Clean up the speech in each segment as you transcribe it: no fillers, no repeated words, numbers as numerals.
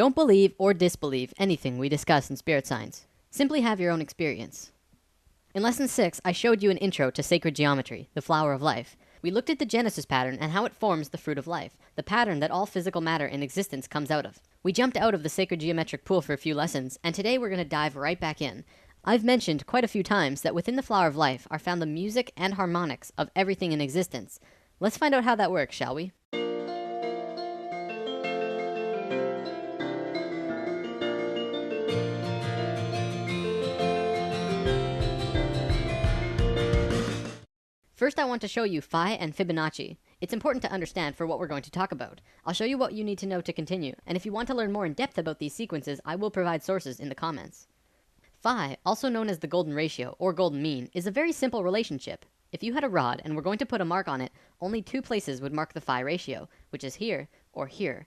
Don't believe or disbelieve anything we discuss in spirit science. Simply have your own experience. In lesson 6, I showed you an intro to sacred geometry, the flower of life. We looked at the Genesis pattern and how it forms the fruit of life, the pattern that all physical matter in existence comes out of. We jumped out of the sacred geometric pool for a few lessons, and today we're going to dive right back in. I've mentioned quite a few times that within the flower of life are found the music and harmonics of everything in existence. Let's find out how that works, shall we? First, I want to show you phi and Fibonacci. It's important to understand for what we're going to talk about. I'll show you what you need to know to continue, and if you want to learn more in depth about these sequences, I will provide sources in the comments. Phi, also known as the golden ratio or golden mean, is a very simple relationship. If you had a rod and were going to put a mark on it, only two places would mark the phi ratio, which is here or here.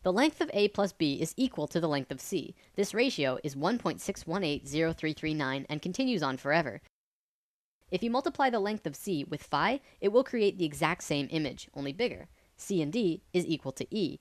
The length of A plus B is equal to the length of C. This ratio is 1.61803339 and continues on forever. If you multiply the length of C with phi, it will create the exact same image, only bigger. C and D is equal to E.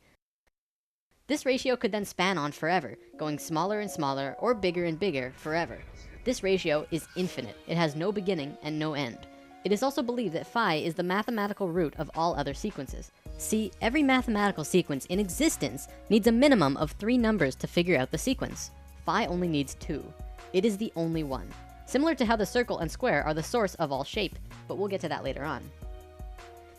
This ratio could then span on forever, going smaller and smaller or bigger and bigger forever. This ratio is infinite. It has no beginning and no end. It is also believed that phi is the mathematical root of all other sequences. See, every mathematical sequence in existence needs a minimum of 3 numbers to figure out the sequence. Phi only needs 2. It is the only one. Similar to how the circle and square are the source of all shape, but we'll get to that later on.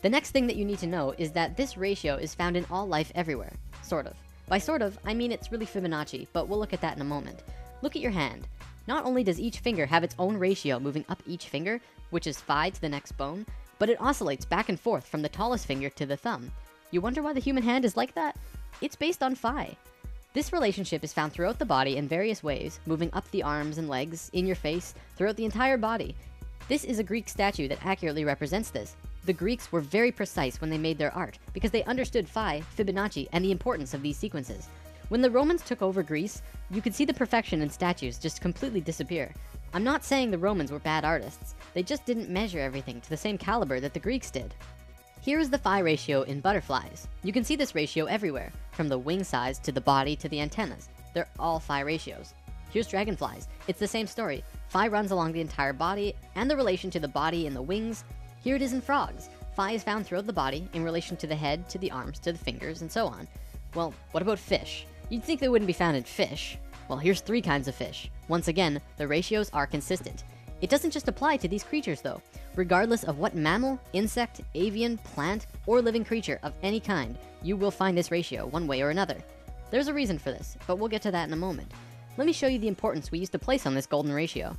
The next thing that you need to know is that this ratio is found in all life everywhere, sort of. By sort of, I mean it's really Fibonacci, but we'll look at that in a moment. Look at your hand. Not only does each finger have its own ratio moving up each finger, which is phi to the next bone, but it oscillates back and forth from the tallest finger to the thumb. You wonder why the human hand is like that? It's based on phi. This relationship is found throughout the body in various ways, moving up the arms and legs, in your face, throughout the entire body. This is a Greek statue that accurately represents this. The Greeks were very precise when they made their art because they understood phi, Fibonacci, and the importance of these sequences. When the Romans took over Greece, you could see the perfection in statues just completely disappear. I'm not saying the Romans were bad artists. They just didn't measure everything to the same caliber that the Greeks did. Here is the phi ratio in butterflies. You can see this ratio everywhere, from the wing size to the body to the antennas. They're all phi ratios. Here's dragonflies. It's the same story. Phi runs along the entire body and the relation to the body and the wings. Here it is in frogs. Phi is found throughout the body in relation to the head, to the arms, to the fingers, and so on. Well, what about fish? You'd think they wouldn't be found in fish. Well, here's 3 kinds of fish. Once again, the ratios are consistent. It doesn't just apply to these creatures though. Regardless of what mammal, insect, avian, plant, or living creature of any kind, you will find this ratio one way or another. There's a reason for this, but we'll get to that in a moment. Let me show you the importance we used to place on this golden ratio.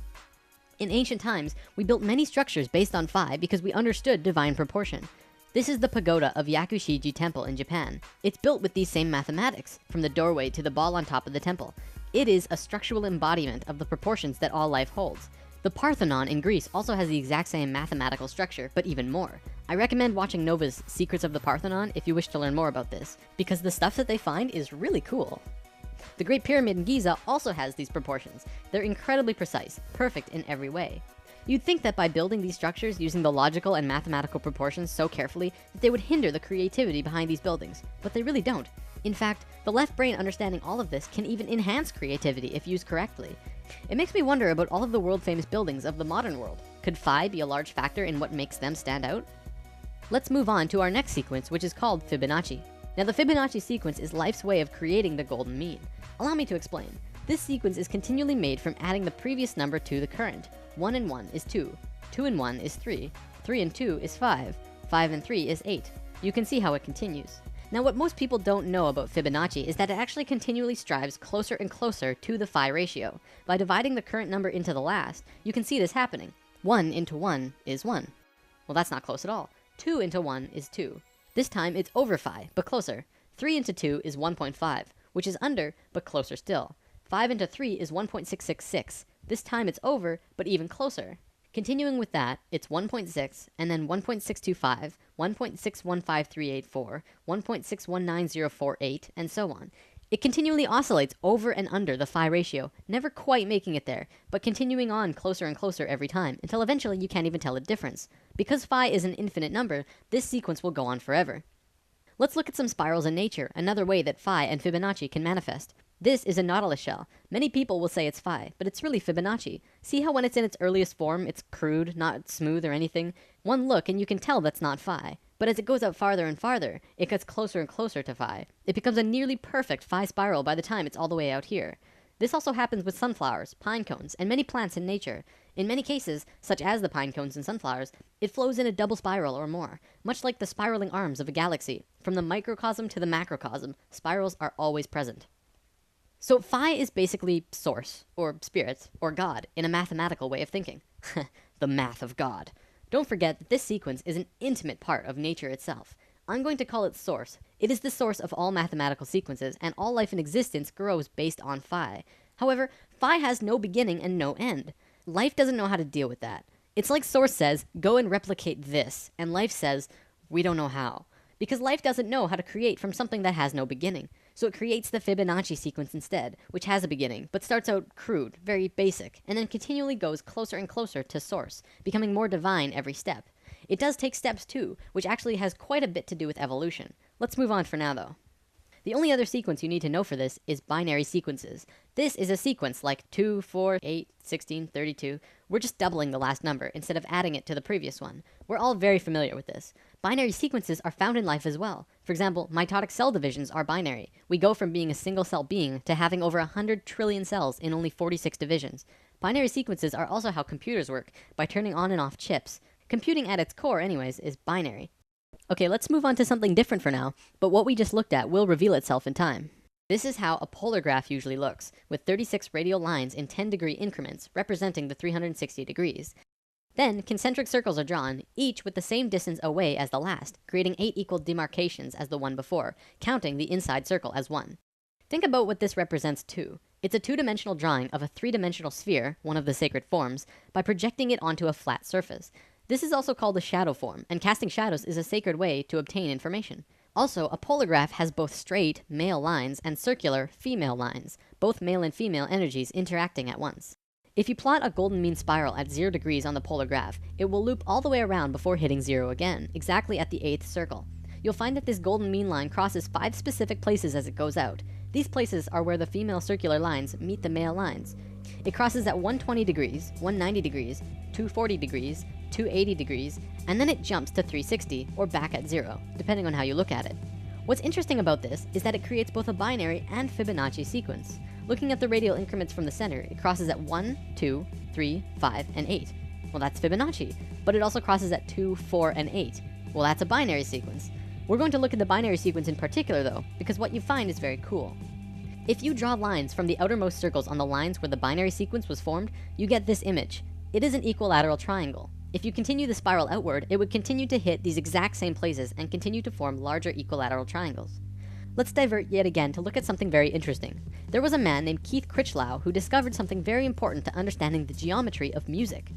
In ancient times, we built many structures based on phi because we understood divine proportion. This is the pagoda of Yakushiji Temple in Japan. It's built with these same mathematics, from the doorway to the ball on top of the temple. It is a structural embodiment of the proportions that all life holds. The Parthenon in Greece also has the exact same mathematical structure, but even more. I recommend watching Nova's Secrets of the Parthenon if you wish to learn more about this, because the stuff that they find is really cool. The Great Pyramid in Giza also has these proportions. They're incredibly precise, perfect in every way. You'd think that by building these structures using the logical and mathematical proportions so carefully, that they would hinder the creativity behind these buildings, but they really don't. In fact, the left brain understanding all of this can even enhance creativity if used correctly. It makes me wonder about all of the world-famous buildings of the modern world. Could phi be a large factor in what makes them stand out? Let's move on to our next sequence, which is called Fibonacci. Now, the Fibonacci sequence is life's way of creating the golden mean. Allow me to explain. This sequence is continually made from adding the previous number to the current. 1 and 1 is 2. 2 and 1 is 3. 3 and 2 is 5. 5 and 3 is 8. You can see how it continues. Now, what most people don't know about Fibonacci is that it actually continually strives closer and closer to the phi ratio. By dividing the current number into the last, you can see this happening. 1 into 1 is 1. Well, that's not close at all. 2 into 1 is 2. This time it's over phi, but closer. 3 into 2 is 1.5, which is under, but closer still. 5 into 3 is 1.666. This time it's over, but even closer. Continuing with that, it's 1.6, and then 1.625, 1.615384, 1.619048, and so on. It continually oscillates over and under the phi ratio, never quite making it there, but continuing on closer and closer every time, until eventually you can't even tell a difference. Because phi is an infinite number, this sequence will go on forever. Let's look at some spirals in nature, another way that phi and Fibonacci can manifest. This is a nautilus shell. Many people will say it's phi, but it's really Fibonacci. See how when it's in its earliest form, it's crude, not smooth or anything? One look and you can tell that's not phi. But as it goes out farther and farther, it gets closer and closer to phi. It becomes a nearly perfect phi spiral by the time it's all the way out here. This also happens with sunflowers, pine cones, and many plants in nature. In many cases, such as the pine cones and sunflowers, it flows in a double spiral or more, much like the spiraling arms of a galaxy. From the microcosm to the macrocosm, spirals are always present. So phi is basically source, or spirit, or God, in a mathematical way of thinking. The math of God. Don't forget that this sequence is an intimate part of nature itself. I'm going to call it source. It is the source of all mathematical sequences, and all life in existence grows based on phi. However, phi has no beginning and no end. Life doesn't know how to deal with that. It's like source says, go and replicate this, and life says, we don't know how. Because life doesn't know how to create from something that has no beginning. So it creates the Fibonacci sequence instead, which has a beginning, but starts out crude, very basic, and then continually goes closer and closer to source, becoming more divine every step. It does take steps too, which actually has quite a bit to do with evolution. Let's move on for now though. The only other sequence you need to know for this is binary sequences. This is a sequence like 2, 4, 8, 16, 32. We're just doubling the last number instead of adding it to the previous one. We're all very familiar with this. Binary sequences are found in life as well. For example, mitotic cell divisions are binary. We go from being a single cell being to having over 100 trillion cells in only 46 divisions. Binary sequences are also how computers work, by turning on and off chips. Computing at its core anyways is binary. Okay, let's move on to something different for now, but what we just looked at will reveal itself in time. This is how a polar graph usually looks, with 36 radial lines in 10-degree increments representing the 360 degrees. Then, concentric circles are drawn, each with the same distance away as the last, creating 8 equal demarcations as the one before, counting the inside circle as 1. Think about what this represents too. It's a two-dimensional drawing of a three-dimensional sphere, one of the sacred forms, by projecting it onto a flat surface. This is also called a shadow form, and casting shadows is a sacred way to obtain information. Also, a polar graph has both straight, male lines, and circular, female lines, both male and female energies interacting at once. If you plot a golden mean spiral at 0 degrees on the polar graph, it will loop all the way around before hitting 0 again, exactly at the 8th circle. You'll find that this golden mean line crosses 5 specific places as it goes out. These places are where the female circular lines meet the male lines. It crosses at 120 degrees, 190 degrees, 240 degrees, 280 degrees, and then it jumps to 360 or back at 0, depending on how you look at it. What's interesting about this is that it creates both a binary and Fibonacci sequence. Looking at the radial increments from the center, it crosses at 1, 2, 3, 5, and 8. Well, that's Fibonacci, but it also crosses at 2, 4, and 8. Well, that's a binary sequence. We're going to look at the binary sequence in particular though, because what you find is very cool. If you draw lines from the outermost circles on the lines where the binary sequence was formed, you get this image. It is an equilateral triangle. If you continue the spiral outward, it would continue to hit these exact same places and continue to form larger equilateral triangles. Let's divert yet again to look at something very interesting. There was a man named Keith Critchlow who discovered something very important to understanding the geometry of music.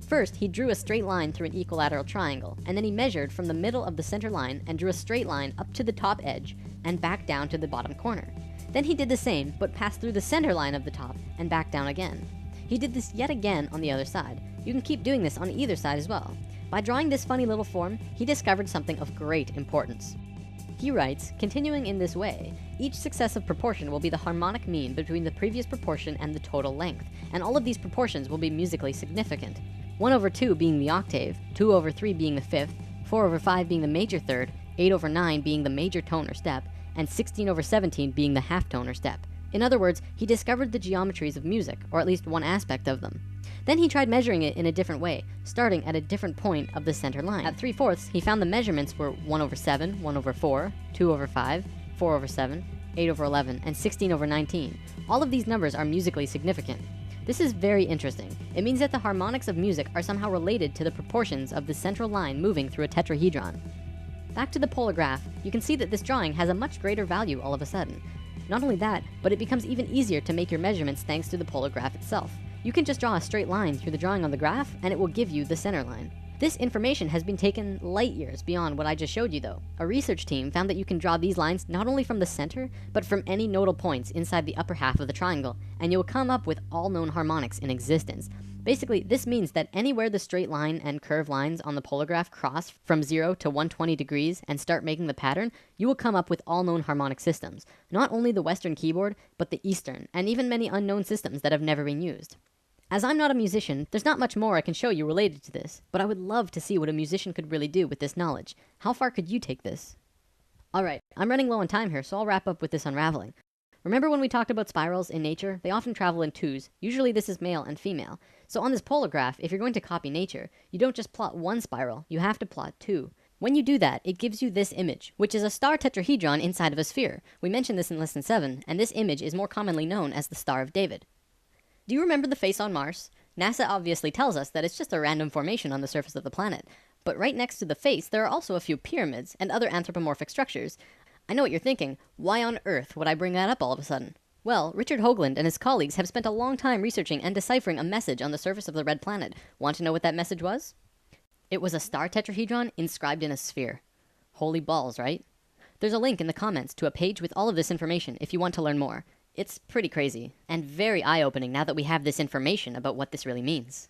First, he drew a straight line through an equilateral triangle, and then he measured from the middle of the center line and drew a straight line up to the top edge and back down to the bottom corner. Then he did the same, but passed through the center line of the top and back down again. He did this yet again on the other side. You can keep doing this on either side as well. By drawing this funny little form, he discovered something of great importance. He writes, continuing in this way, each successive proportion will be the harmonic mean between the previous proportion and the total length, and all of these proportions will be musically significant. 1/2 being the octave, 2/3 being the fifth, 4/5 being the major third, 8/9 being the major tone or step, and 16/17 being the half tone or step. In other words, he discovered the geometries of music, or at least one aspect of them. Then he tried measuring it in a different way, starting at a different point of the center line. At 3/4, he found the measurements were 1/7, 1/4, 2/5, 4/7, 8/11, and 16/19. All of these numbers are musically significant. This is very interesting. It means that the harmonics of music are somehow related to the proportions of the central line moving through a tetrahedron. Back to the polar graph, you can see that this drawing has a much greater value all of a sudden. Not only that, but it becomes even easier to make your measurements thanks to the polar graph itself. You can just draw a straight line through the drawing on the graph, and it will give you the center line. This information has been taken light years beyond what I just showed you though. A research team found that you can draw these lines not only from the center, but from any nodal points inside the upper half of the triangle, and you'll come up with all known harmonics in existence. Basically, this means that anywhere the straight line and curved lines on the polar graph cross from 0 to 120 degrees and start making the pattern, you will come up with all known harmonic systems. Not only the Western keyboard, but the Eastern, and even many unknown systems that have never been used. As I'm not a musician, there's not much more I can show you related to this, but I would love to see what a musician could really do with this knowledge. How far could you take this? Alright, I'm running low on time here, so I'll wrap up with this unraveling. Remember when we talked about spirals in nature? They often travel in twos. Usually this is male and female. So on this polar graph, if you're going to copy nature, you don't just plot one spiral, you have to plot two. When you do that, it gives you this image, which is a star tetrahedron inside of a sphere. We mentioned this in lesson 7, and this image is more commonly known as the Star of David. Do you remember the face on Mars? NASA obviously tells us that it's just a random formation on the surface of the planet. But right next to the face, there are also a few pyramids and other anthropomorphic structures. I know what you're thinking. Why on earth would I bring that up all of a sudden? Well, Richard Hoagland and his colleagues have spent a long time researching and deciphering a message on the surface of the red planet. Want to know what that message was? It was a star tetrahedron inscribed in a sphere. Holy balls, right? There's a link in the comments to a page with all of this information if you want to learn more. It's pretty crazy, and very eye-opening now that we have this information about what this really means.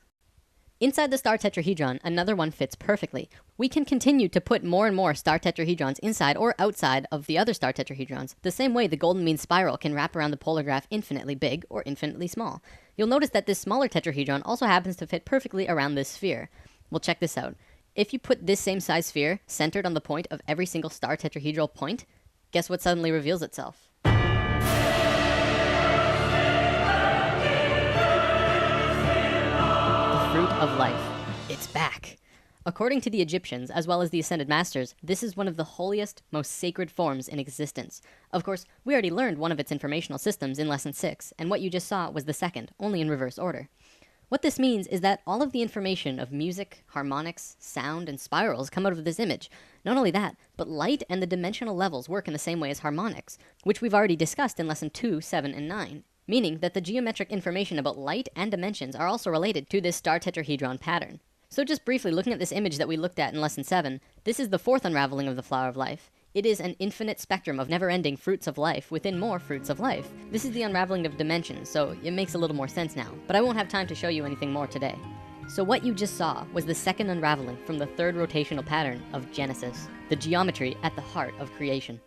Inside the star tetrahedron, another one fits perfectly. We can continue to put more and more star tetrahedrons inside or outside of the other star tetrahedrons, the same way the golden mean spiral can wrap around the polar graph infinitely big or infinitely small. You'll notice that this smaller tetrahedron also happens to fit perfectly around this sphere. Well, check this out. If you put this same size sphere centered on the point of every single star tetrahedral point, guess what suddenly reveals itself? Fruit of life. It's back. According to the Egyptians, as well as the Ascended Masters, this is one of the holiest, most sacred forms in existence. Of course, we already learned one of its informational systems in lesson 6, and what you just saw was the second, only in reverse order. What this means is that all of the information of music, harmonics, sound, and spirals come out of this image. Not only that, but light and the dimensional levels work in the same way as harmonics, which we've already discussed in lesson 2, 7, and 9. Meaning that the geometric information about light and dimensions are also related to this star tetrahedron pattern. So just briefly looking at this image that we looked at in lesson 7, this is the fourth unraveling of the flower of life. It is an infinite spectrum of never-ending fruits of life within more fruits of life. This is the unraveling of dimensions, so it makes a little more sense now, but I won't have time to show you anything more today. So what you just saw was the second unraveling from the third rotational pattern of Genesis, the geometry at the heart of creation.